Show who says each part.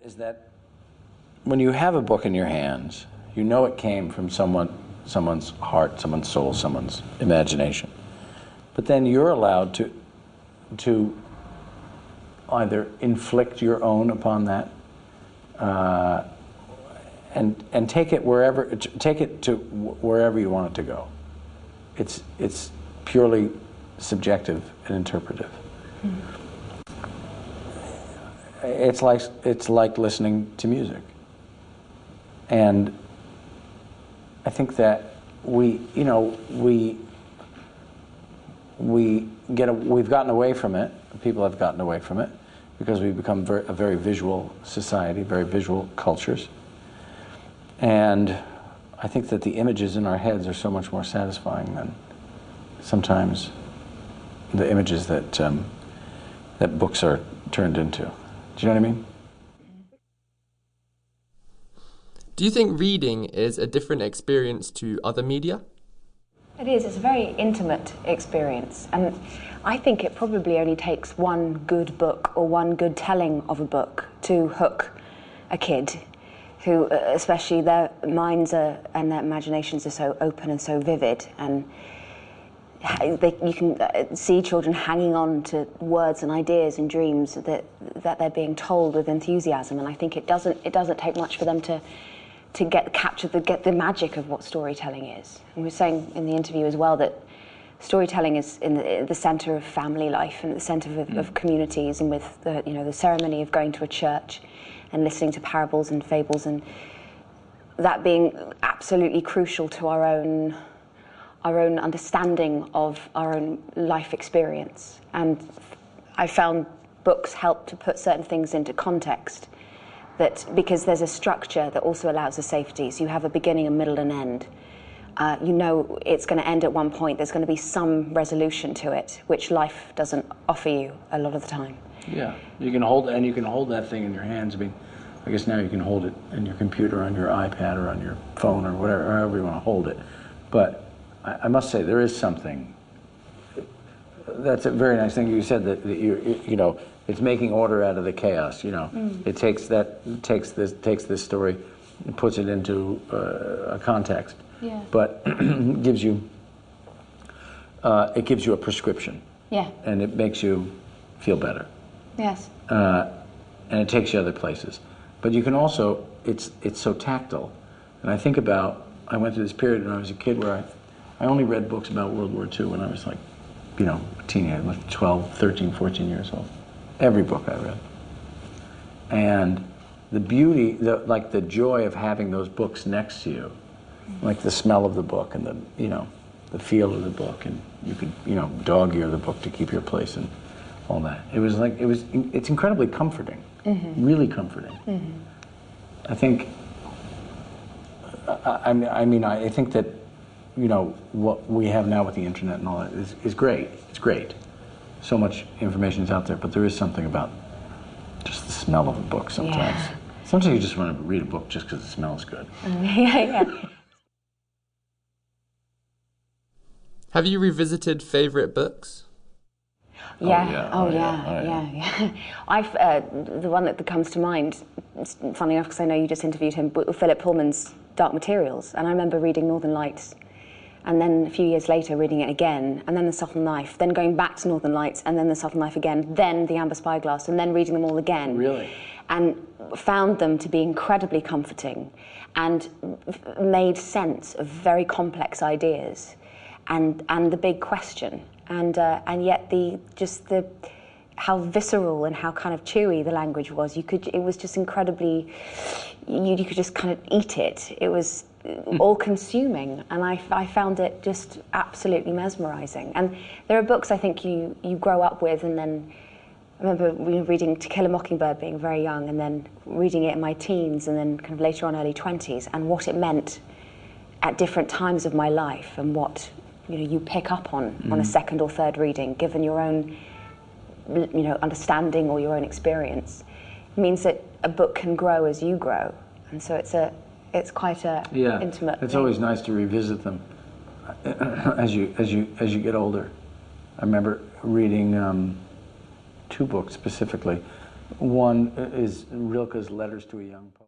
Speaker 1: is that when you have a book in your hands, you know it came from someone's heart, someone's soul, someone's imagination. But then you're allowed to either inflict your own upon that, and take it to wherever you want it to go. It's purely subjective and interpretive. Mm-hmm. It's like listening to music, and I think that we've gotten away from it. People have gotten away from it because we've become a very visual society, very visual cultures. And I think that the images in our heads are so much more satisfying than sometimes the images that that books are turned into. Do you know what I mean?
Speaker 2: Do you think reading is a different experience to other media?
Speaker 3: It is. It's a very intimate experience, and I think it probably only takes one good book or one good telling of a book to hook a kid who, especially their minds and their imaginations are so open and so vivid, and you can see children hanging on to words and ideas and dreams that they're being told with enthusiasm, and I think it doesn't take much for them to capture the magic of what storytelling is. And we were saying in the interview as well that storytelling is in the center of family life and at the center of communities, and with the ceremony of going to a church and listening to parables and fables, and that being absolutely crucial to our own understanding of our own life experience. And I found books help to put certain things into context, that because there's a structure that also allows the safety, so you have a beginning, a middle, and end. You know it's going to end at one point. There's going to be some resolution to it, which life doesn't offer you a lot of the time.
Speaker 1: Yeah, you can hold that thing in your hands. I mean, I guess now you can hold it in your computer, on your iPad, or on your phone, or whatever, however you want to hold it. But I must say, there is something. That's a very nice thing you said, that you know. It's making order out of the chaos, you know. It takes this story and puts it into a context,
Speaker 3: yeah.
Speaker 1: But it gives you a prescription,
Speaker 3: yeah,
Speaker 1: and it makes you feel better.
Speaker 3: Yes.
Speaker 1: And it takes you other places. But you can also, it's so tactile. And I think about, I went through this period when I was a kid where I only read books about World War II when I was like, a teenager, like 12, 13, 14 years old. Every book I read. And the beauty, the joy of having those books next to you, like the smell of the book and the feel of the book, and you could, dog ear the book to keep your place and all that. It's incredibly comforting, really comforting. Mm-hmm. I think, I think that, what we have now with the internet and all that is great. It's great. So much information is out there, but there is something about just the smell of a book sometimes. Yeah. Sometimes you just want to read a book just because it smells good.
Speaker 3: Yeah.
Speaker 2: Have you revisited favorite books?
Speaker 3: Yeah. Oh yeah. The one that comes to mind, funny enough, because I know you just interviewed him, Philip Pullman's Dark Materials, and I remember reading Northern Lights, and then a few years later reading it again, and then The Subtle Knife, then going back to Northern Lights, and then The Subtle Knife again, then The Amber Spyglass, and then reading them all again.
Speaker 1: Really?
Speaker 3: And found them to be incredibly comforting, and made sense of very complex ideas, and the big question, and yet how visceral and how kind of chewy the language was. It was just incredibly, you could just kind of eat it. It was all-consuming, and I found it just absolutely mesmerizing. And there are books I think you grow up with, and then I remember reading To Kill a Mockingbird being very young, and then reading it in my teens, and then kind of later on early 20s, and what it meant at different times of my life, and what you pick up on a second or third reading, given your own understanding or your own experience. It means that a book can grow as you grow, and so it's quite a intimate
Speaker 1: It's
Speaker 3: thing.
Speaker 1: always nice to revisit them as you get older. I remember reading two books specifically. One is Rilke's Letters to a Young Poet.